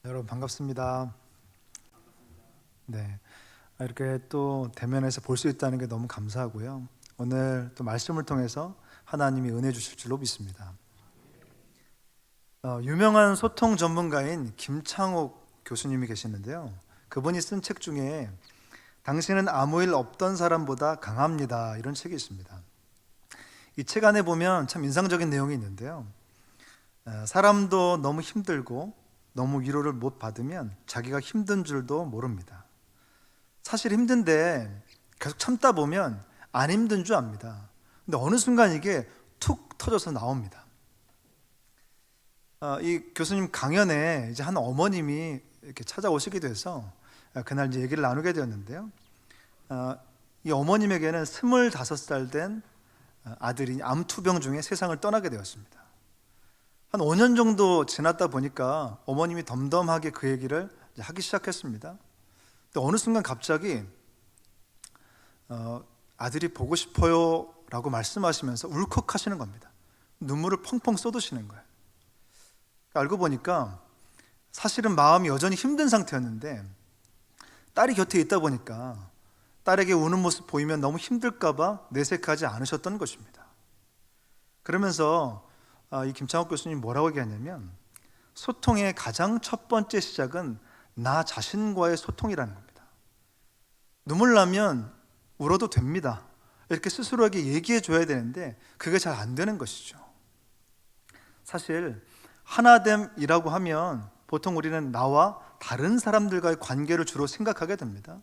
여러분 반갑습니다. 네, 이렇게 또 대면에서 볼 수 있다는 게 너무 감사하고요. 오늘 또 말씀을 통해서 하나님이 은혜 주실 줄로 믿습니다. 유명한 소통 전문가인 김창옥 교수님이 계시는데요. 그분이 쓴 책 중에 당신은 아무 일 없던 사람보다 강합니다, 이런 책이 있습니다. 이 책 안에 보면 참 인상적인 내용이 있는데요. 사람도 너무 힘들고 너무 위로를 못 받으면 자기가 힘든 줄도 모릅니다. 사실 힘든데 계속 참다 보면 안 힘든 줄 압니다. 근데 어느 순간 이게 툭 터져서 나옵니다. 이 교수님 강연에 이제 한 어머님이 이렇게 찾아오시게 돼서 그날 이제 얘기를 나누게 되었는데요. 이 어머님에게는 25살 된 아들이 암투병 중에 세상을 떠나게 되었습니다. 한 5년 정도 지났다 보니까 어머님이 덤덤하게 그 얘기를 하기 시작했습니다. 근데 어느 순간 갑자기 아들이 보고 싶어요 라고 말씀하시면서 울컥하시는 겁니다. 눈물을 펑펑 쏟으시는 거예요. 알고 보니까 사실은 마음이 여전히 힘든 상태였는데 딸이 곁에 있다 보니까 딸에게 우는 모습 보이면 너무 힘들까 봐 내색하지 않으셨던 것입니다. 그러면서 이 김창옥 교수님 뭐라고 얘기하냐면, 소통의 가장 첫 번째 시작은 나 자신과의 소통이라는 겁니다. 눈물 나면 울어도 됩니다, 이렇게 스스로에게 얘기해 줘야 되는데 그게 잘 안 되는 것이죠. 사실 하나됨이라고 하면 보통 우리는 나와 다른 사람들과의 관계를 주로 생각하게 됩니다.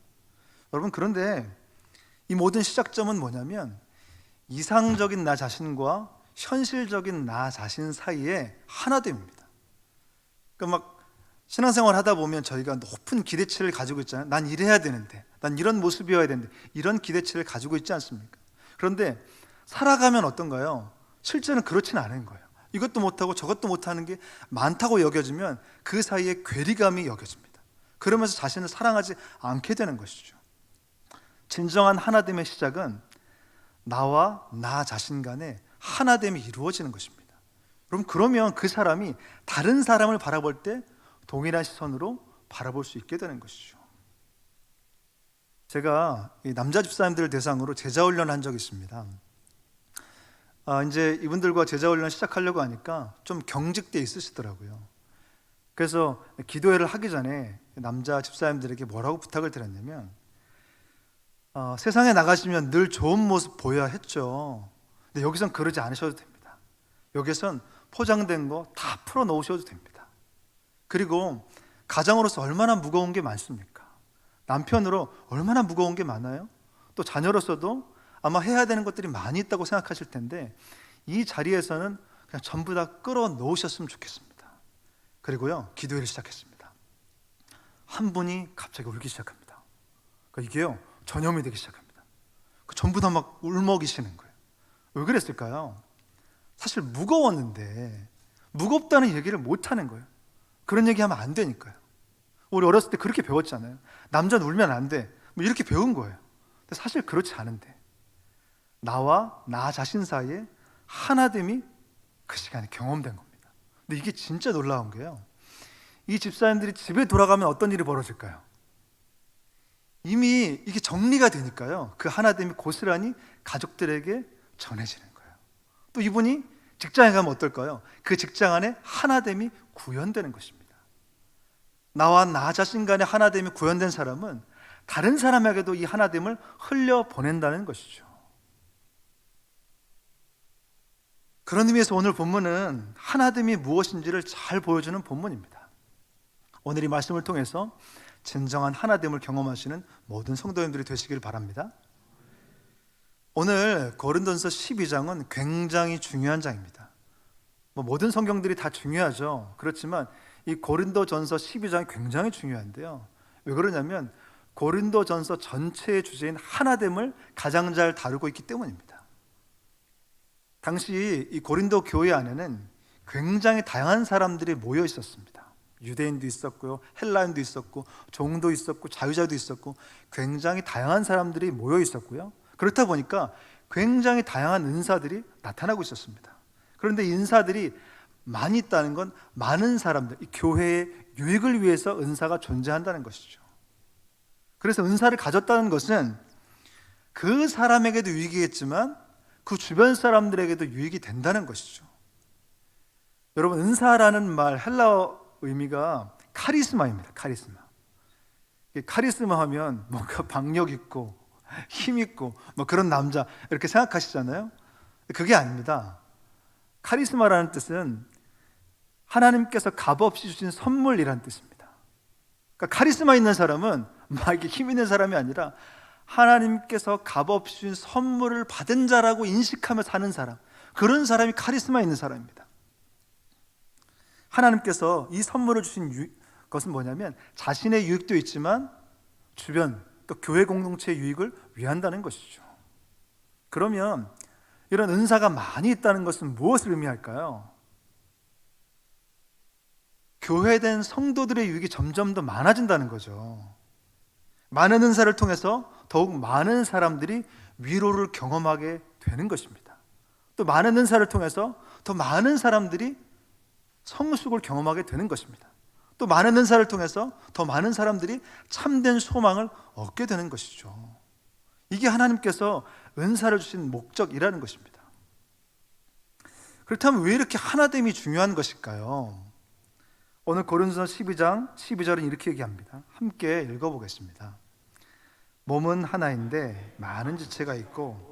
여러분, 그런데 이 모든 시작점은 뭐냐면 이상적인 나 자신과 현실적인 나 자신 사이에 하나됨입니다. 그러니까 막 신앙생활 하다 보면 저희가 높은 기대치를 가지고 있잖아요. 난 이래야 되는데, 난 이런 모습이어야 되는데, 이런 기대치를 가지고 있지 않습니까? 그런데 살아가면 어떤가요? 실제는 그렇지는 않은 거예요. 이것도 못하고 저것도 못하는 게 많다고 여겨지면 그 사이에 괴리감이 여겨집니다. 그러면서 자신을 사랑하지 않게 되는 것이죠. 진정한 하나됨의 시작은 나와 나 자신 간에 하나됨이 이루어지는 것입니다. 그러면 그 사람이 다른 사람을 바라볼 때 동일한 시선으로 바라볼 수 있게 되는 것이죠. 제가 이 남자 집사님들을 대상으로 제자훈련을 한 적이 있습니다. 이제 이분들과 제자훈련 시작하려고 하니까 좀 경직돼 있으시더라고요. 그래서 기도회를 하기 전에 남자 집사님들에게 뭐라고 부탁을 드렸냐면, 세상에 나가시면 늘 좋은 모습 보여야 했죠. 근데 여기선 그러지 않으셔도 됩니다. 여기선 포장된 거 다 풀어 놓으셔도 됩니다. 그리고 가장으로서 얼마나 무거운 게 많습니까? 남편으로 얼마나 무거운 게 많아요? 또 자녀로서도 아마 해야 되는 것들이 많이 있다고 생각하실 텐데 이 자리에서는 그냥 전부 다 끌어 놓으셨으면 좋겠습니다. 그리고요, 기도회를 시작했습니다. 한 분이 갑자기 울기 시작합니다. 그러니까 이게요, 전염이 되기 시작합니다. 전부 다 막 울먹이시는 거예요. 왜 그랬을까요? 사실 무거웠는데 무겁다는 얘기를 못 하는 거예요. 그런 얘기하면 안 되니까요. 우리 어렸을 때 그렇게 배웠잖아요. 남자는 울면 안 돼, 뭐 이렇게 배운 거예요. 근데 사실 그렇지 않은데 나와 나 자신 사이에 하나됨이 그 시간에 경험된 겁니다. 근데 이게 진짜 놀라운 게요, 이 집사님들이 집에 돌아가면 어떤 일이 벌어질까요? 이미 이게 정리가 되니까요, 그 하나됨이 고스란히 가족들에게 전해지는 거예요. 또 이분이 직장에 가면 어떨까요? 그 직장 안에 하나됨이 구현되는 것입니다. 나와 나 자신 간의 하나됨이 구현된 사람은 다른 사람에게도 이 하나됨을 흘려보낸다는 것이죠. 그런 의미에서 오늘 본문은 하나됨이 무엇인지를 잘 보여주는 본문입니다. 오늘 이 말씀을 통해서 진정한 하나됨을 경험하시는 모든 성도님들이 되시길 바랍니다. 오늘 고린도전서 12장은 굉장히 중요한 장입니다. 모든 성경들이 다 중요하죠. 그렇지만 이 고린도전서 12장이 굉장히 중요한데요. 왜 그러냐면 고린도전서 전체의 주제인 하나됨을 가장 잘 다루고 있기 때문입니다. 당시 이 고린도 교회 안에는 굉장히 다양한 사람들이 모여 있었습니다. 유대인도 있었고요, 헬라인도 있었고, 종도 있었고, 자유자도 있었고, 굉장히 다양한 사람들이 모여 있었고요. 그렇다 보니까 굉장히 다양한 은사들이 나타나고 있었습니다. 그런데 인사들이 많이 있다는 건 많은 사람들, 이 교회의 유익을 위해서 은사가 존재한다는 것이죠. 그래서 은사를 가졌다는 것은 그 사람에게도 유익이겠지만 그 주변 사람들에게도 유익이 된다는 것이죠. 여러분, 은사라는 말 헬라어 의미가 카리스마입니다. 카리스마 하면 뭔가 박력 있고 힘 있고 뭐 그런 남자 이렇게 생각하시잖아요. 그게 아닙니다. 카리스마라는 뜻은 하나님께서 값없이 주신 선물이라는 뜻입니다. 그러니까 카리스마 있는 사람은 막 이렇게 힘 있는 사람이 아니라 하나님께서 값없이 주신 선물을 받은 자라고 인식하며 사는 사람, 그런 사람이 카리스마 있는 사람입니다. 하나님께서 이 선물을 주신 것은 뭐냐면 자신의 유익도 있지만 주변 또 교회 공동체의 유익을 위한다는 것이죠. 그러면 이런 은사가 많이 있다는 것은 무엇을 의미할까요? 교회된 성도들의 유익이 점점 더 많아진다는 거죠. 많은 은사를 통해서 더욱 많은 사람들이 위로를 경험하게 되는 것입니다. 또 많은 은사를 통해서 더 많은 사람들이 성숙을 경험하게 되는 것입니다. 또 많은 은사를 통해서 더 많은 사람들이 참된 소망을 얻게 되는 것이죠. 이게 하나님께서 은사를 주신 목적이라는 것입니다. 그렇다면 왜 이렇게 하나됨이 중요한 것일까요? 오늘 고린도서 12장 12절은 이렇게 얘기합니다. 함께 읽어보겠습니다. 몸은 하나인데 많은 지체가 있고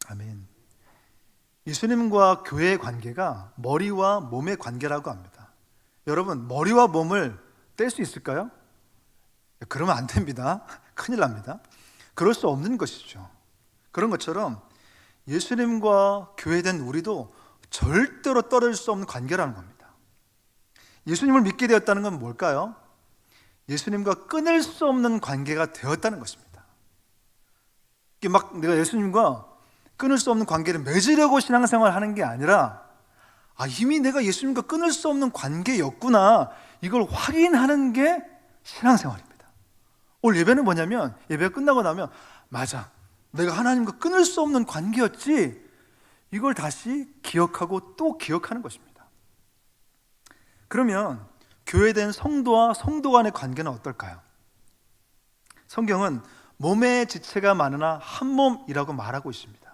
아멘. 예수님과 교회의 관계가 머리와 몸의 관계라고 합니다. 여러분, 머리와 몸을 뗄 수 있을까요? 그러면 안 됩니다. 큰일 납니다. 그럴 수 없는 것이죠. 그런 것처럼 예수님과 교회된 우리도 절대로 떨어질 수 없는 관계라는 겁니다. 예수님을 믿게 되었다는 건 뭘까요? 예수님과 끊을 수 없는 관계가 되었다는 것입니다. 이게 막 내가 예수님과 끊을 수 없는 관계를 맺으려고 신앙생활을 하는 게 아니라 이미 내가 예수님과 끊을 수 없는 관계였구나, 이걸 확인하는 게 신앙생활입니다. 오늘 예배는 뭐냐면 예배가 끝나고 나면 맞아, 내가 하나님과 끊을 수 없는 관계였지, 이걸 다시 기억하고 또 기억하는 것입니다. 그러면 교회된 성도와 성도 간의 관계는 어떨까요? 성경은 몸의 지체가 많으나 한 몸이라고 말하고 있습니다.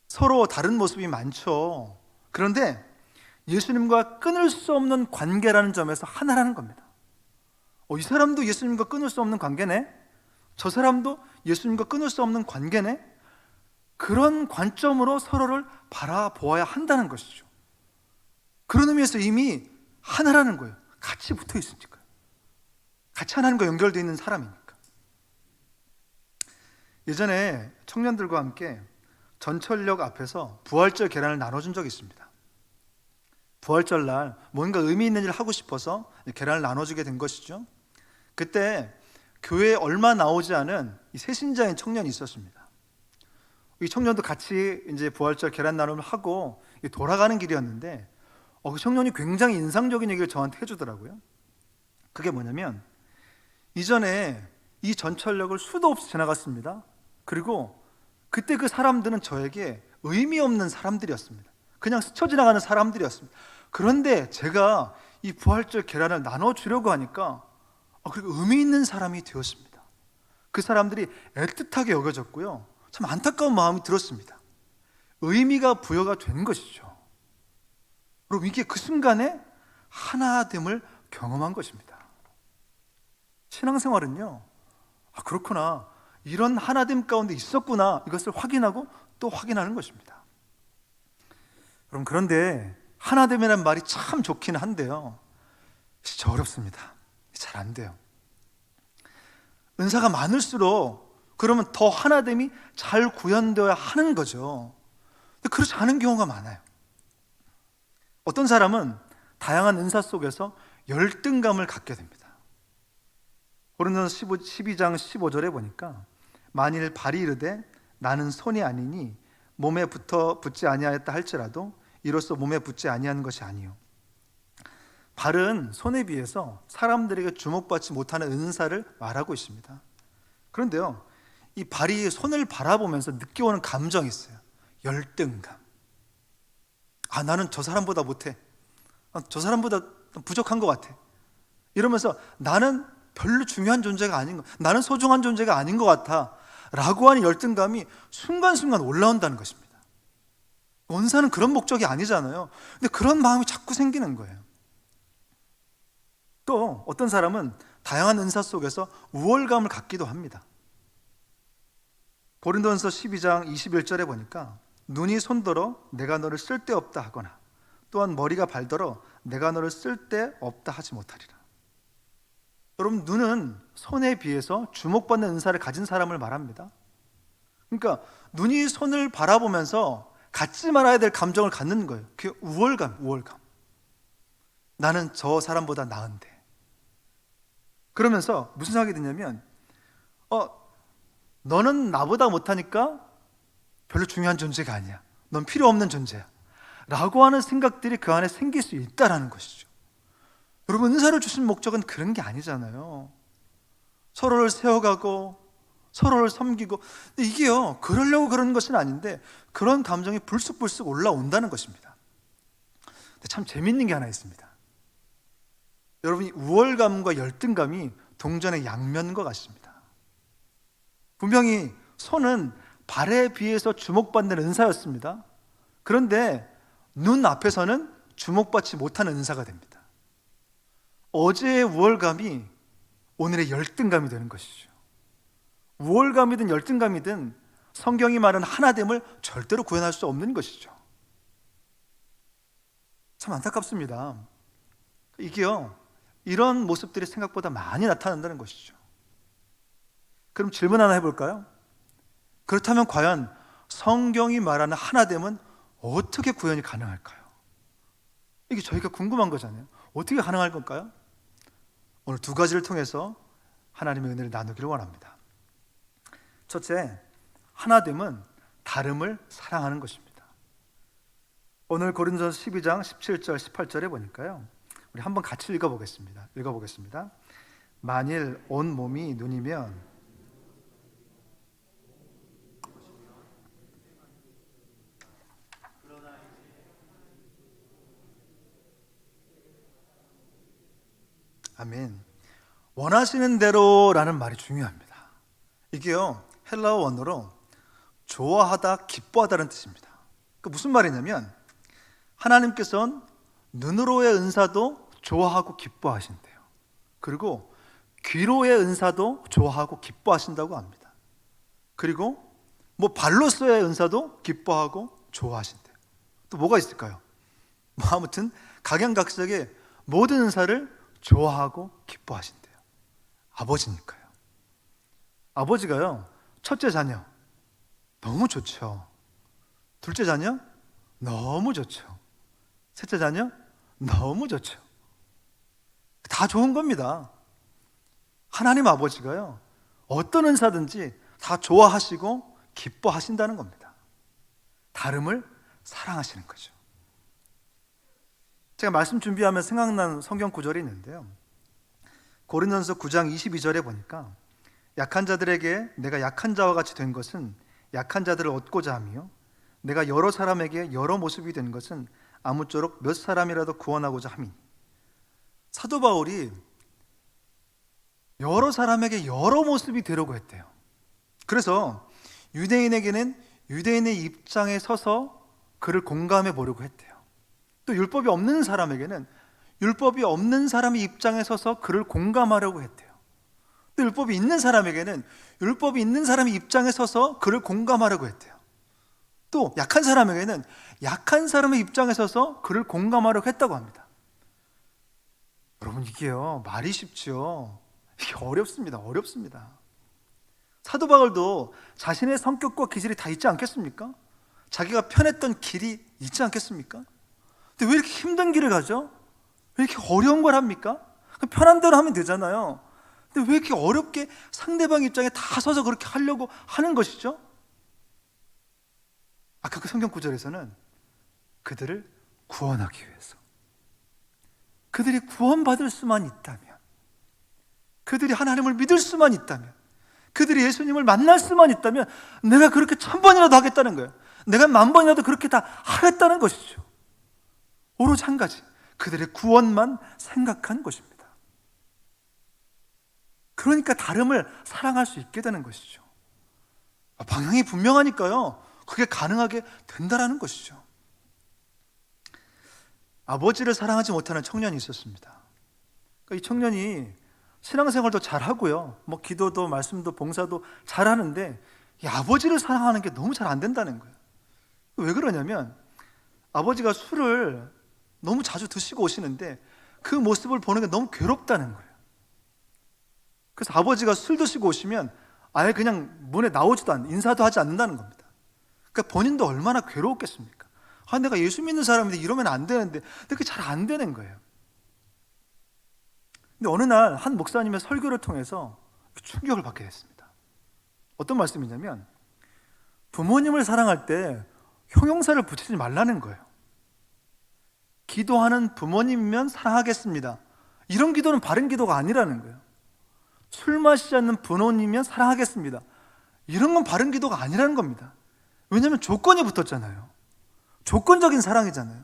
서로 다른 모습이 많죠. 그런데 예수님과 끊을 수 없는 관계라는 점에서 하나라는 겁니다. 이 사람도 예수님과 끊을 수 없는 관계네, 저 사람도 예수님과 끊을 수 없는 관계네, 그런 관점으로 서로를 바라보아야 한다는 것이죠. 그런 의미에서 이미 하나라는 거예요. 같이 붙어 있으니까요. 같이 하나님과 연결되어 있는 사람이니까. 예전에 청년들과 함께 전철역 앞에서 부활절 계란을 나눠준 적이 있습니다. 부활절 날 뭔가 의미 있는 일을 하고 싶어서 계란을 나눠주게 된 것이죠. 그때 교회에 얼마 나오지 않은 이 새신자인 청년이 있었습니다. 이 청년도 같이 이제 부활절 계란 나눔을 하고 돌아가는 길이었는데 그 청년이 굉장히 인상적인 얘기를 저한테 해주더라고요. 그게 뭐냐면 이전에 이 전철역을 수도 없이 지나갔습니다. 그리고 그때 그 사람들은 저에게 의미 없는 사람들이었습니다. 그냥 스쳐 지나가는 사람들이었습니다. 그런데 제가 이 부활절 계란을 나눠주려고 하니까 그리고 의미 있는 사람이 되었습니다. 그 사람들이 애틋하게 여겨졌고요, 참 안타까운 마음이 들었습니다. 의미가 부여가 된 것이죠. 그럼 이게 그 순간에 하나됨을 경험한 것입니다. 신앙생활은요, 그렇구나, 이런 하나됨 가운데 있었구나, 이것을 확인하고 또 확인하는 것입니다. 여러분, 그런데 하나됨이라는 말이 참 좋긴 한데요, 진짜 어렵습니다. 잘 안 돼요. 은사가 많을수록 그러면 더 하나됨이 잘 구현되어야 하는 거죠. 근데 그렇지 않은 경우가 많아요. 어떤 사람은 다양한 은사 속에서 열등감을 갖게 됩니다. 고린도서 12장 15절에 보니까 만일 발이 이르되 나는 손이 아니니 몸에 붙지 아니하였다 할지라도 이로써 몸에 붙지 아니하는 것이 아니요. 발은 손에 비해서 사람들에게 주목받지 못하는 은사를 말하고 있습니다. 그런데요, 이 발이 손을 바라보면서 느껴오는 감정이 있어요. 열등감. 나는 저 사람보다 못해. 저 사람보다 부족한 것 같아. 이러면서 나는 별로 중요한 존재가 아닌 것, 나는 소중한 존재가 아닌 것 같아 라고 하는 열등감이 순간순간 올라온다는 것입니다. 원사는 그런 목적이 아니잖아요. 근데 그런 마음이 자꾸 생기는 거예요. 또 어떤 사람은 다양한 은사 속에서 우월감을 갖기도 합니다. 고린도전서 12장 21절에 보니까 눈이 손들어 내가 너를 쓸데없다 하거나 또한 머리가 발더러 내가 너를 쓸데없다 하지 못하리라. 여러분, 눈은 손에 비해서 주목받는 은사를 가진 사람을 말합니다. 그러니까 눈이 손을 바라보면서 갖지 말아야 될 감정을 갖는 거예요. 그게 우월감. 나는 저 사람보다 나은데. 그러면서 무슨 생각이 드냐면 너는 나보다 못하니까 별로 중요한 존재가 아니야. 넌 필요 없는 존재야 라고 하는 생각들이 그 안에 생길 수 있다는 것이죠. 여러분, 은사를 주신 목적은 그런 게 아니잖아요. 서로를 세워가고 서로를 섬기고. 근데 이게요, 그러려고 그러는 것은 아닌데 그런 감정이 불쑥불쑥 올라온다는 것입니다. 근데 참 재밌는 게 하나 있습니다. 여러분이 우월감과 열등감이 동전의 양면과 같습니다. 분명히 손은 발에 비해서 주목받는 은사였습니다. 그런데 눈 앞에서는 주목받지 못하는 은사가 됩니다. 어제의 우월감이 오늘의 열등감이 되는 것이죠. 우월감이든 열등감이든 성경이 말하는 하나됨을 절대로 구현할 수 없는 것이죠. 참 안타깝습니다. 이게요, 이런 모습들이 생각보다 많이 나타난다는 것이죠. 그럼 질문 하나 해볼까요? 그렇다면 과연 성경이 말하는 하나됨은 어떻게 구현이 가능할까요? 이게 저희가 궁금한 거잖아요. 어떻게 가능할 걸까요? 오늘 두 가지를 통해서 하나님의 은혜를 나누기를 원합니다. 첫째, 하나됨은 다름을 사랑하는 것입니다. 오늘 고린도전서 12장 17절 18절에 보니까요, 우리 한번 같이 읽어보겠습니다. 만일 온 몸이 눈이면 아멘. 원하시는 대로라는 말이 중요합니다. 이게요, 헬라어 원어로 좋아하다, 기뻐하다는 뜻입니다. 그 무슨 말이냐면 하나님께서는 눈으로의 은사도 좋아하고 기뻐하신대요. 그리고 귀로의 은사도 좋아하고 기뻐하신다고 합니다. 그리고 발로서의 은사도 기뻐하고 좋아하신대요. 또 뭐가 있을까요? 아무튼 각양각색의 모든 은사를 좋아하고 기뻐하신대요. 아버지니까요. 아버지가요, 첫째 자녀 너무 좋죠. 둘째 자녀 너무 좋죠. 셋째 자녀 너무 좋죠. 다 좋은 겁니다. 하나님 아버지가요, 어떤 은사든지 다 좋아하시고 기뻐하신다는 겁니다. 다름을 사랑하시는 거죠. 제가 말씀 준비하면 생각난 성경 구절이 있는데요, 고린도전서 9장 22절에 보니까 약한 자들에게 내가 약한 자와 같이 된 것은 약한 자들을 얻고자 하며 내가 여러 사람에게 여러 모습이 된 것은 아무쪼록 몇 사람이라도 구원하고자 함이니. 사도 바울이 여러 사람에게 여러 모습이 되려고 했대요. 그래서 유대인에게는 유대인의 입장에 서서 그를 공감해 보려고 했대요. 또 율법이 없는 사람에게는 율법이 없는 사람의 입장에 서서 그를 공감하려고 했대요. 또 율법이 있는 사람에게는 율법이 있는 사람의 입장에 서서 그를 공감하려고 했대요. 또 약한 사람에게는 약한 사람의 입장에 서서 그를 공감하려고 했다고 합니다. 여러분, 이게요, 말이 쉽죠. 이게 어렵습니다. 사도 바울도 자신의 성격과 기질이 다 있지 않겠습니까? 자기가 편했던 길이 있지 않겠습니까? 근데 왜 이렇게 힘든 길을 가죠? 왜 이렇게 어려운 걸 합니까? 편한 대로 하면 되잖아요. 근데 왜 이렇게 어렵게 상대방 입장에 다 서서 그렇게 하려고 하는 것이죠? 아까 그 성경 구절에서는 그들을 구원하기 위해서, 그들이 구원받을 수만 있다면, 그들이 하나님을 믿을 수만 있다면, 그들이 예수님을 만날 수만 있다면 내가 그렇게 1000번이라도 하겠다는 거예요. 내가 10,000번이라도 그렇게 다 하겠다는 것이죠. 오로지 한 가지, 그들의 구원만 생각한 것입니다. 그러니까 다름을 사랑할 수 있게 되는 것이죠. 방향이 분명하니까요, 그게 가능하게 된다라는 것이죠. 아버지를 사랑하지 못하는 청년이 있었습니다. 이 청년이 신앙생활도 잘하고요, 기도도 말씀도 봉사도 잘하는데 이 아버지를 사랑하는 게 너무 잘 안 된다는 거예요. 왜 그러냐면 아버지가 술을 너무 자주 드시고 오시는데 그 모습을 보는 게 너무 괴롭다는 거예요. 그래서 아버지가 술 드시고 오시면 아예 그냥 문에 나오지도 않는, 인사도 하지 않는다는 겁니다. 그러니까 본인도 얼마나 괴로웠겠습니까? 내가 예수 믿는 사람인데 이러면 안 되는데, 그게 잘 안 되는 거예요. 근데 어느 날 한 목사님의 설교를 통해서 충격을 받게 됐습니다. 어떤 말씀이냐면 부모님을 사랑할 때 형용사를 붙이지 말라는 거예요. 기도하는 부모님이면 사랑하겠습니다, 이런 기도는 바른 기도가 아니라는 거예요. 술 마시지 않는 부모님이면 사랑하겠습니다, 이런 건 바른 기도가 아니라는 겁니다. 왜냐하면 조건이 붙었잖아요. 조건적인 사랑이잖아요.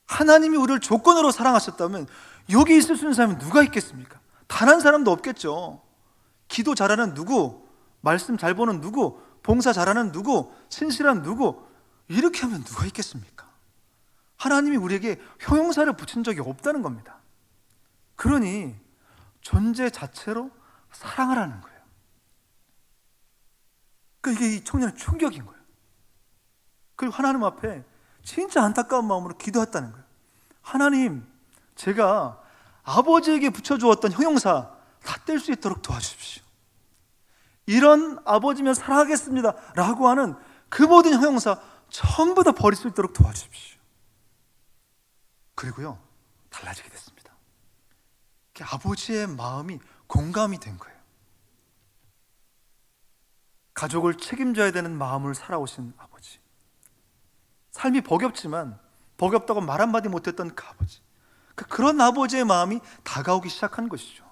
하나님이 우리를 조건으로 사랑하셨다면 여기 있을 수 있는 사람이 누가 있겠습니까? 단 한 사람도 없겠죠. 기도 잘하는 누구, 말씀 잘 보는 누구, 봉사 잘하는 누구, 신실한 누구, 이렇게 하면 누가 있겠습니까? 하나님이 우리에게 형용사를 붙인 적이 없다는 겁니다. 그러니 존재 자체로 사랑하라는 거예요. 그러니까 이게 이 청년의 충격인 거예요. 그리고 하나님 앞에 진짜 안타까운 마음으로 기도했다는 거예요. 하나님, 제가 아버지에게 붙여주었던 형용사 다 뗄 수 있도록 도와주십시오. 이런 아버지면 사랑하겠습니다 라고 하는 그 모든 형용사 전부 다 버릴 수 있도록 도와주십시오. 그리고요, 달라지게 됐습니다. 아버지의 마음이 공감이 된 거예요. 가족을 책임져야 되는 마음을 살아오신 아버지, 삶이 버겁지만 버겁다고 말 한마디 못했던 그 아버지, 그런 아버지의 마음이 다가오기 시작한 것이죠.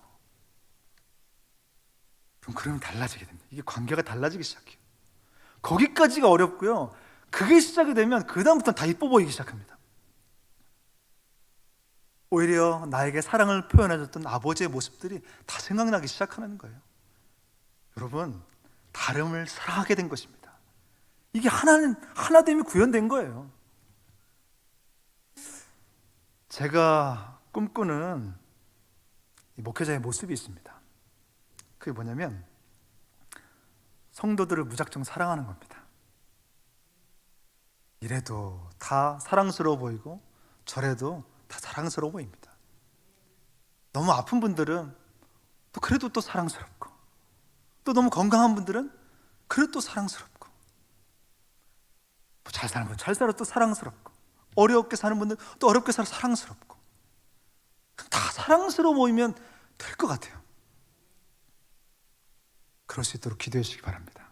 그러면 달라지게 됩니다. 이게 관계가 달라지기 시작해요. 거기까지가 어렵고요, 그게 시작이 되면 그 다음부터는 다 이뻐 보이기 시작합니다. 오히려 나에게 사랑을 표현해줬던 아버지의 모습들이 다 생각나기 시작하는 거예요. 여러분, 다름을 사랑하게 된 것입니다. 이게 하나됨이 구현된 거예요. 제가 꿈꾸는 목회자의 모습이 있습니다. 그게 뭐냐면 성도들을 무작정 사랑하는 겁니다. 이래도 다 사랑스러워 보이고 저래도 다 사랑스러워 보입니다. 너무 아픈 분들은 또 그래도 또 사랑스럽고, 또 너무 건강한 분들은 그래도 또 사랑스럽고, 잘 사는 분 잘 살아 또 사랑스럽고, 어렵게 사는 분들 또 어렵게 살아 사랑스럽고, 다 사랑스러워 보이면 될 것 같아요. 그럴 수 있도록 기도해 주시기 바랍니다.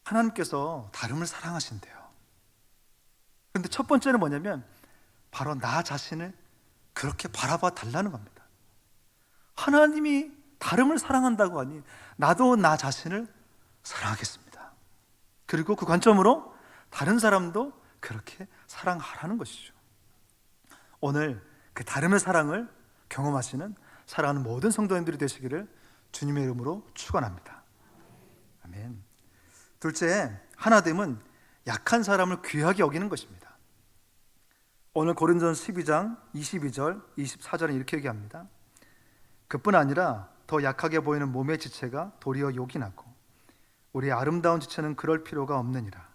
하나님께서 다름을 사랑하신대요. 그런데 첫 번째는 뭐냐면 바로 나 자신을 그렇게 바라봐 달라는 겁니다. 하나님이 다름을 사랑한다고 하니 나도 나 자신을 사랑하겠습니다. 그리고 그 관점으로 다른 사람도 그렇게 사랑하라는 것이죠. 오늘 그 다름의 사랑을 경험하시는 사랑하는 모든 성도님들이 되시기를 주님의 이름으로 축원합니다. 아멘. 둘째, 하나됨은 약한 사람을 귀하게 여기는 것입니다. 오늘 고린도전서 12장 22절 24절은 이렇게 얘기합니다. 그뿐 아니라 더 약하게 보이는 몸의 지체가 도리어 요긴하고 우리의 아름다운 지체는 그럴 필요가 없느니라.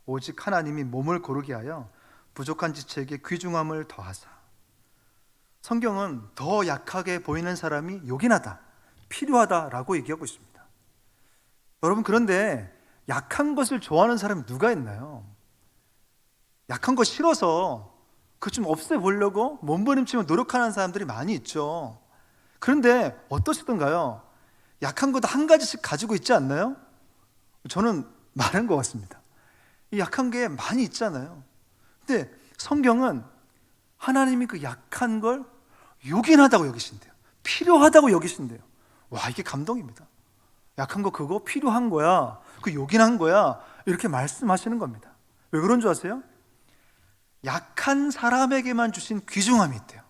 오직 하나님이 몸을 고르게 하여 부족한 지체에게 귀중함을 더하사. 성경은 더 약하게 보이는 사람이 요긴하다, 필요하다라고 얘기하고 있습니다. 여러분, 그런데 약한 것을 좋아하는 사람이 누가 있나요? 약한 거 싫어서 그 좀 없애보려고 몸부림치며 노력하는 사람들이 많이 있죠. 그런데 어떠시던가요? 약한 것도 한 가지씩 가지고 있지 않나요? 저는 많은 것 같습니다. 이 약한 게 많이 있잖아요. 근데 성경은 하나님이 그 약한 걸 요긴하다고 여기신대요. 필요하다고 여기신대요. 와, 이게 감동입니다. 약한 거 그거 필요한 거야, 그 요긴한 거야, 이렇게 말씀하시는 겁니다. 왜 그런 줄 아세요? 약한 사람에게만 주신 귀중함이 있대요.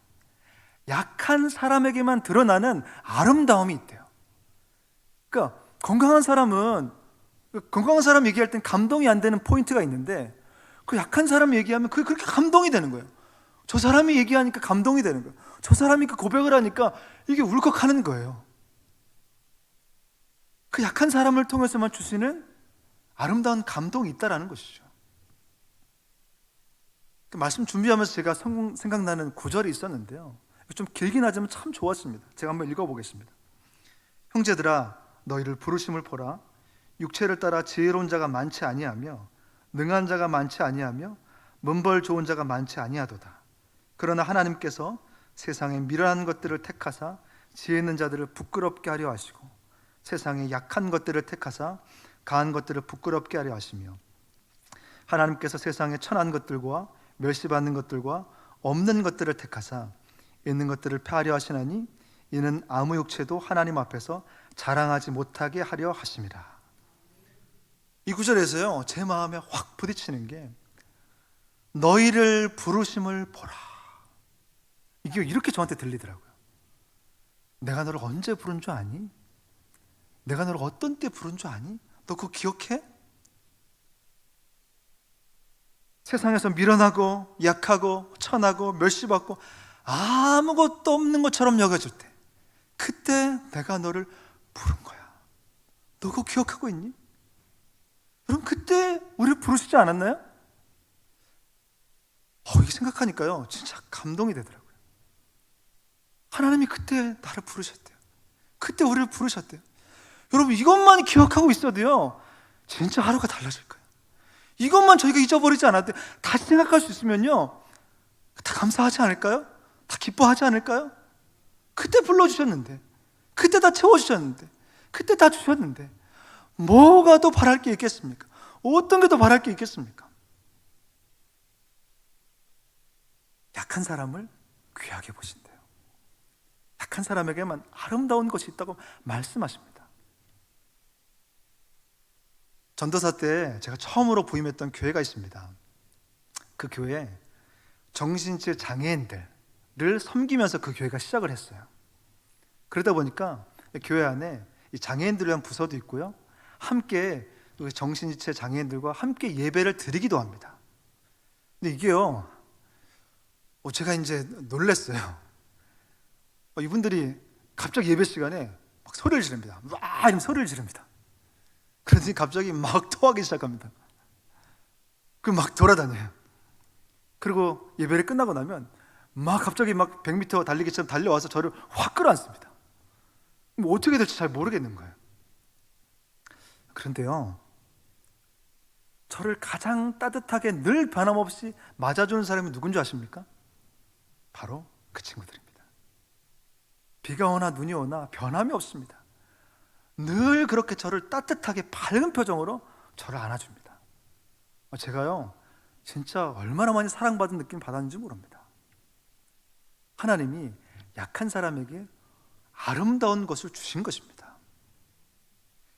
약한 사람에게만 드러나는 아름다움이 있대요. 그러니까 건강한 사람 얘기할 땐 감동이 안 되는 포인트가 있는데, 그 약한 사람 얘기하면 그게 그렇게 감동이 되는 거예요. 저 사람이 얘기하니까 감동이 되는 거예요. 저 사람이 그 고백을 하니까 이게 울컥하는 거예요. 그 약한 사람을 통해서만 주시는 아름다운 감동이 있다라는 것이죠. 그 말씀 준비하면서 제가 생각나는 구절이 있었는데요, 좀 길긴 하지만 참 좋았습니다. 제가 한번 읽어보겠습니다. 형제들아, 너희를 부르심을 보라. 육체를 따라 지혜로운 자가 많지 아니하며 능한 자가 많지 아니하며 문벌 좋은 자가 많지 아니하도다. 그러나 하나님께서 세상의 미련한 것들을 택하사 지혜 있는 자들을 부끄럽게 하려 하시고, 세상의 약한 것들을 택하사 강한 것들을 부끄럽게 하려 하시며, 하나님께서 세상의 천한 것들과 멸시받는 것들과 없는 것들을 택하사 있는 것들을 폐하려 하시나니, 이는 아무 육체도 하나님 앞에서 자랑하지 못하게 하려 하심이라. 이 구절에서요, 제 마음에 확 부딪히는 게, 너희를 부르심을 보라, 이게 이렇게 저한테 들리더라고요. 내가 너를 언제 부른 줄 아니? 내가 너를 어떤 때 부른 줄 아니? 너 그거 기억해? 세상에서 미련하고 약하고 천하고 멸시받고 아무것도 없는 것처럼 여겨질 때, 그때 내가 너를 부른 거야. 너 그거 기억하고 있니? 여러분, 그때 우리를 부르시지 않았나요? 이게 생각하니까요, 진짜 감동이 되더라고요. 하나님이 그때 나를 부르셨대요. 그때 우리를 부르셨대요. 여러분, 이것만 기억하고 있어도요, 진짜 하루가 달라질 거예요. 이것만 저희가 잊어버리지 않아도 다시 생각할 수 있으면요, 다 감사하지 않을까요? 다 기뻐하지 않을까요? 그때 불러주셨는데, 그때 다 채워주셨는데, 그때 다 주셨는데 뭐가 더 바랄 게 있겠습니까? 어떤 게 더 바랄 게 있겠습니까? 약한 사람을 귀하게 보신대요. 약한 사람에게만 아름다운 것이 있다고 말씀하십니다. 전도사 때 제가 처음으로 부임했던 교회가 있습니다. 그 교회에 정신질 장애인들을 섬기면서 그 교회가 시작을 했어요. 그러다 보니까 교회 안에 이 장애인들을 위한 부서도 있고요, 함께 정신지체 장애인들과 함께 예배를 드리기도 합니다. 근데 이게요, 제가 이제 놀랐어요. 이분들이 갑자기 예배 시간에 막 소리를 지릅니다. 와! 이러면 소리를 지릅니다. 그러더니 갑자기 막 토하기 시작합니다. 막 돌아다녀요. 그리고 예배를 끝나고 나면 갑자기 100m 달리기처럼 달려와서 저를 확 끌어안습니다. 어떻게 될지 잘 모르겠는 거예요. 그런데요, 저를 가장 따뜻하게 늘 변함없이 맞아주는 사람이 누군지 아십니까? 바로 그 친구들입니다. 비가 오나 눈이 오나 변함이 없습니다. 늘 그렇게 저를 따뜻하게 밝은 표정으로 저를 안아줍니다. 제가요, 진짜 얼마나 많이 사랑받은 느낌 받았는지 모릅니다. 하나님이 약한 사람에게 아름다운 것을 주신 것입니다.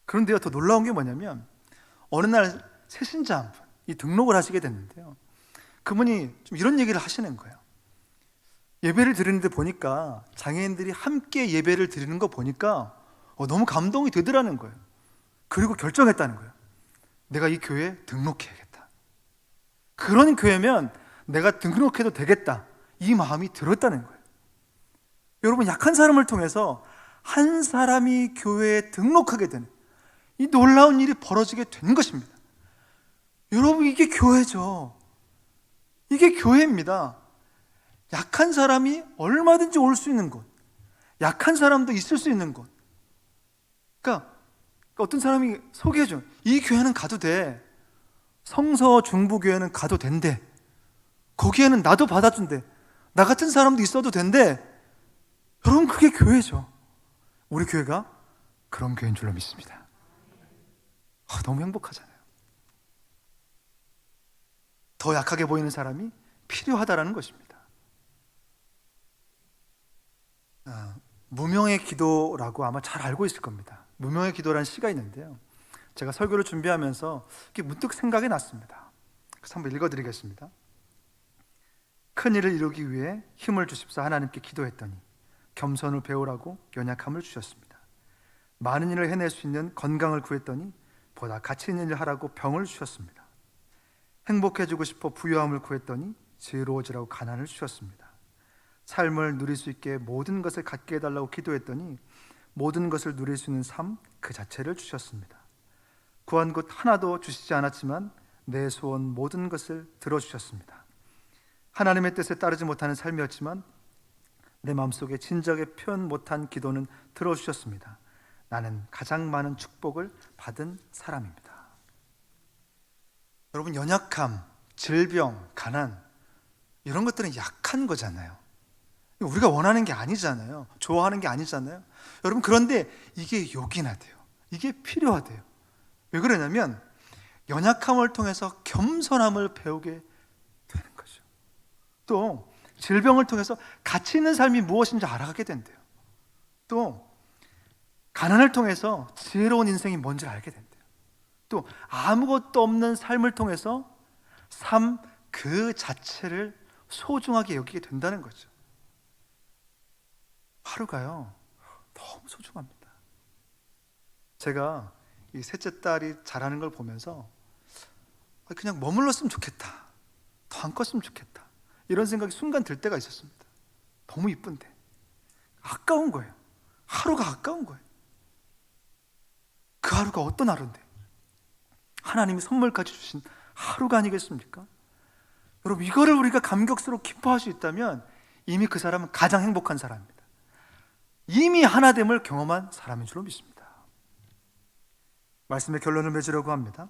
그런데요, 더 놀라운 게 뭐냐면, 어느 날 새신자 한 분이 등록을 하시게 됐는데요, 그분이 좀 이런 얘기를 하시는 거예요. 예배를 드리는데 보니까, 장애인들이 함께 예배를 드리는 거 보니까 너무 감동이 되더라는 거예요. 그리고 결정했다는 거예요. 내가 이 교회에 등록해야겠다. 그런 교회면 내가 등록해도 되겠다, 이 마음이 들었다는 거예요. 여러분, 약한 사람을 통해서 한 사람이 교회에 등록하게 되는 이 놀라운 일이 벌어지게 된 것입니다. 여러분, 이게 교회죠. 이게 교회입니다. 약한 사람이 얼마든지 올 수 있는 곳, 약한 사람도 있을 수 있는 곳. 그러니까 어떤 사람이 소개해줘. 이 교회는 가도 돼. 성서 중부교회는 가도 된대. 거기에는 나도 받아준대. 나 같은 사람도 있어도 된대. 여러분, 그게 교회죠. 우리 교회가 그런 교회인 줄로 믿습니다. 너무 행복하잖아요. 더 약하게 보이는 사람이 필요하다라는 것입니다. 무명의 기도라고 아마 잘 알고 있을 겁니다. 무명의 기도라는 시가 있는데요, 제가 설교를 준비하면서 이렇게 문득 생각이 났습니다. 그래서 한번 읽어드리겠습니다. 큰 일을 이루기 위해 힘을 주십사 하나님께 기도했더니 겸손을 배우라고 연약함을 주셨습니다. 많은 일을 해낼 수 있는 건강을 구했더니 보다 가치 있는 일을 하라고 병을 주셨습니다. 행복해지고 싶어 부유함을 구했더니 지혜로워지라고 가난을 주셨습니다. 삶을 누릴 수 있게 모든 것을 갖게 해달라고 기도했더니 모든 것을 누릴 수 있는 삶 그 자체를 주셨습니다. 구한 것 하나도 주시지 않았지만 내 소원 모든 것을 들어주셨습니다. 하나님의 뜻에 따르지 못하는 삶이었지만 내 마음속에 진작에 표현 못한 기도는 들어주셨습니다. 나는 가장 많은 축복을 받은 사람입니다. 여러분, 연약함, 질병, 가난 이런 것들은 약한 거잖아요. 우리가 원하는 게 아니잖아요. 좋아하는 게 아니잖아요. 여러분, 그런데 이게 요긴하대요. 이게 필요하대요. 왜 그러냐면 연약함을 통해서 겸손함을 배우게 되는 거죠. 또 질병을 통해서 가치 있는 삶이 무엇인지 알아가게 된대요. 또 가난을 통해서 지혜로운 인생이 뭔지 알게 된대요. 또 아무것도 없는 삶을 통해서 삶 그 자체를 소중하게 여기게 된다는 거죠. 하루가요 너무 소중합니다. 제가 이 셋째 딸이 자라는 걸 보면서 그냥 머물렀으면 좋겠다, 더 안 컸으면 좋겠다, 이런 생각이 순간 들 때가 있었습니다. 너무 이쁜데 아까운 거예요. 하루가 아까운 거예요. 그 하루가 어떤 하루인데 하나님이 선물까지 주신 하루가 아니겠습니까? 여러분, 이거를 우리가 감격스럽고 기뻐할 수 있다면 이미 그 사람은 가장 행복한 사람입니다. 이미 하나됨을 경험한 사람인 줄로 믿습니다. 말씀의 결론을 맺으려고 합니다.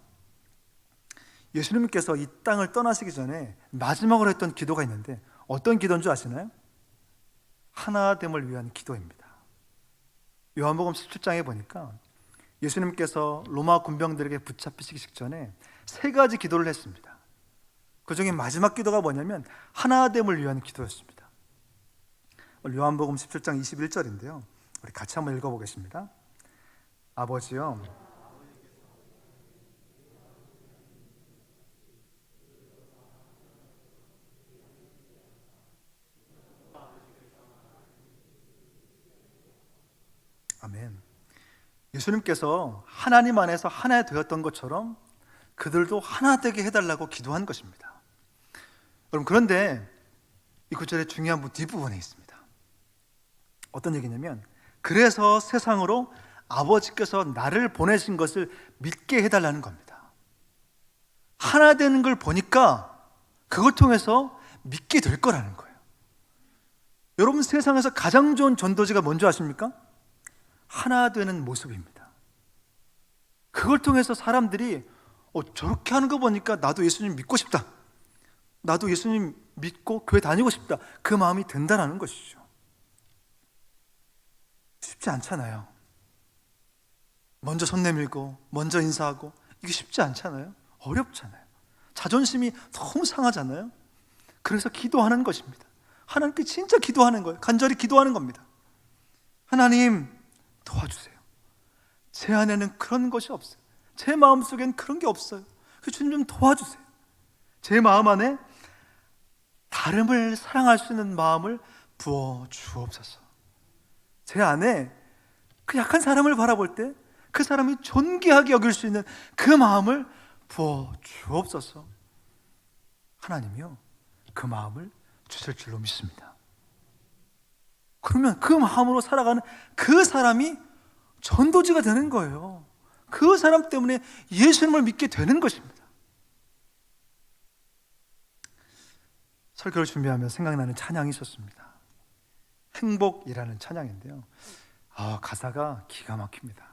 예수님께서 이 땅을 떠나시기 전에 마지막으로 했던 기도가 있는데 어떤 기도인 줄 아시나요? 하나됨을 위한 기도입니다. 요한복음 17장에 보니까 예수님께서 로마 군병들에게 붙잡히시기 직전에 세 가지 기도를 했습니다. 그 중에 마지막 기도가 뭐냐면 하나됨을 위한 기도였습니다. 요한복음 17장 21절인데요. 우리 같이 한번 읽어보겠습니다. 아버지여, 아멘. 예수님께서 하나님 안에서 하나 되었던 것처럼 그들도 하나 되게 해달라고 기도한 것입니다. 여러분, 그런데 이 구절의 중요한 뒷부분에 있습니다. 어떤 얘기냐면 그래서 세상으로 아버지께서 나를 보내신 것을 믿게 해달라는 겁니다. 하나 되는 걸 보니까 그걸 통해서 믿게 될 거라는 거예요. 여러분, 세상에서 가장 좋은 전도지가 뭔지 아십니까? 하나 되는 모습입니다. 그걸 통해서 사람들이 저렇게 하는 거 보니까 나도 예수님 믿고 싶다, 나도 예수님 믿고 교회 다니고 싶다, 그 마음이 든다는 것이죠. 쉽지 않잖아요. 먼저 손 내밀고 먼저 인사하고 이게 쉽지 않잖아요. 어렵잖아요. 자존심이 너무 상하잖아요. 그래서 기도하는 것입니다. 하나님께 진짜 기도하는 거예요. 간절히 기도하는 겁니다. 하나님 도와주세요. 제 안에는 그런 것이 없어요. 제 마음속엔 그런 게 없어요. 주님 좀 도와주세요. 제 마음 안에 다름을 사랑할 수 있는 마음을 부어 주옵소서. 제 안에 그 약한 사람을 바라볼 때 그 사람이 존귀하게 여길 수 있는 그 마음을 부어 주옵소서. 하나님이요, 그 마음을 주실 줄로 믿습니다. 그러면 그 마음으로 살아가는 그 사람이 전도지가 되는 거예요. 그 사람 때문에 예수님을 믿게 되는 것입니다. 설교를 준비하며 생각나는 찬양이 있었습니다. 행복이라는 찬양인데요, 가사가 기가 막힙니다.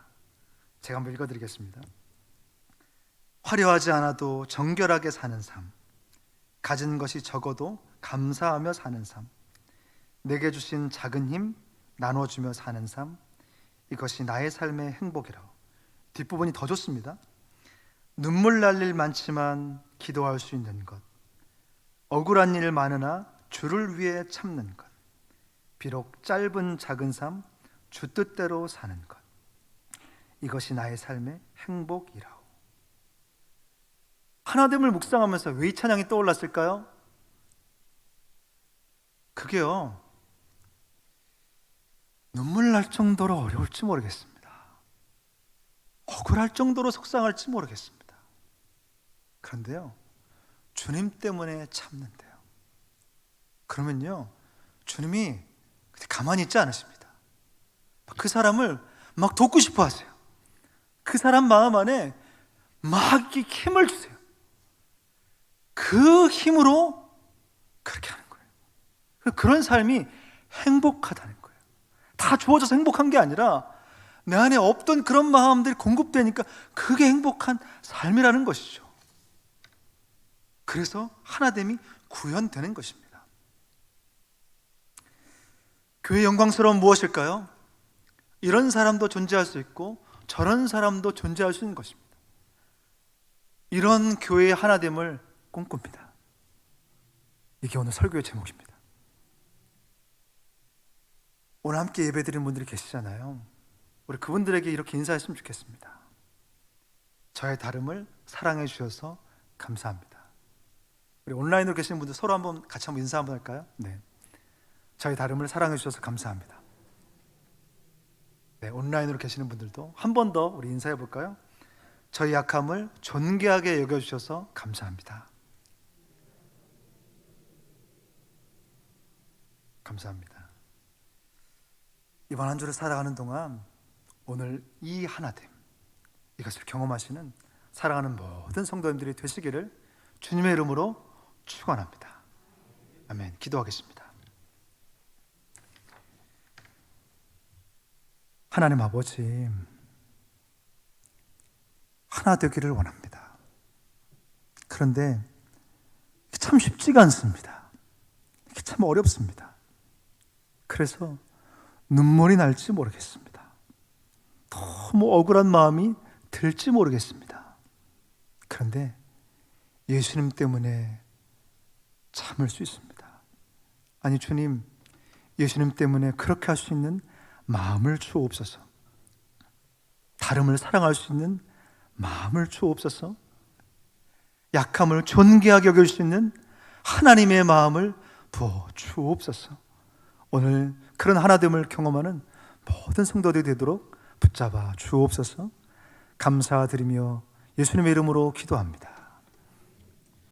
제가 한번 읽어드리겠습니다. 화려하지 않아도 정결하게 사는 삶, 가진 것이 적어도 감사하며 사는 삶, 내게 주신 작은 힘 나눠주며 사는 삶, 이것이 나의 삶의 행복이라고. 뒷부분이 더 좋습니다. 눈물 날 일 많지만 기도할 수 있는 것, 억울한 일 많으나 주를 위해 참는 것, 비록 짧은 작은 삶 주 뜻대로 사는 것, 이것이 나의 삶의 행복이라오. 하나됨을 묵상하면서 왜 이 찬양이 떠올랐을까요? 그게요, 눈물 날 정도로 어려울지 모르겠습니다. 억울할 정도로 속상할지 모르겠습니다. 그런데요, 주님 때문에 참는데요. 그러면요, 주님이 가만히 있지 않으십니다. 그 사람을 막 돕고 싶어 하세요. 그 사람 마음 안에 막 힘을 주세요. 그 힘으로 그렇게 하는 거예요. 그런 삶이 행복하다는 거예요. 다 주어져서 행복한 게 아니라 내 안에 없던 그런 마음들이 공급되니까 그게 행복한 삶이라는 것이죠. 그래서 하나됨이 구현되는 것입니다. 교회의 영광스러운 무엇일까요? 이런 사람도 존재할 수 있고 저런 사람도 존재할 수 있는 것입니다. 이런 교회의 하나됨을 꿈꿉니다. 이게 오늘 설교의 제목입니다. 오늘 함께 예배드리는 분들이 계시잖아요. 우리 그분들에게 이렇게 인사했으면 좋겠습니다. 저의 다름을 사랑해 주셔서 감사합니다. 우리 온라인으로 계시는 분들 서로 같이 한번 인사 한번 할까요? 네. 저의 다름을 사랑해 주셔서 감사합니다. 네, 온라인으로 계시는 분들도 한 번 더 우리 인사해 볼까요? 저희 약함을 존귀하게 여겨주셔서 감사합니다. 감사합니다. 이번 한 주를 살아가는 동안 오늘 이 하나됨, 이것을 경험하시는 사랑하는 모든 성도님들이 되시기를 주님의 이름으로 축원합니다. 아멘. 기도하겠습니다. 하나님 아버지, 하나 되기를 원합니다. 그런데 참 쉽지가 않습니다. 참 어렵습니다. 그래서 눈물이 날지 모르겠습니다. 너무 억울한 마음이 들지 모르겠습니다. 그런데 예수님 때문에 참을 수 있습니다. 아니 주님, 예수님 때문에 그렇게 할 수 있는 마음을 주옵소서. 다름을 사랑할 수 있는 마음을 주옵소서. 약함을 존귀하게 여길 수 있는 하나님의 마음을 부어 주옵소서. 오늘 그런 하나됨을 경험하는 모든 성도들이 되도록 붙잡아 주옵소서. 감사드리며 예수님의 이름으로 기도합니다.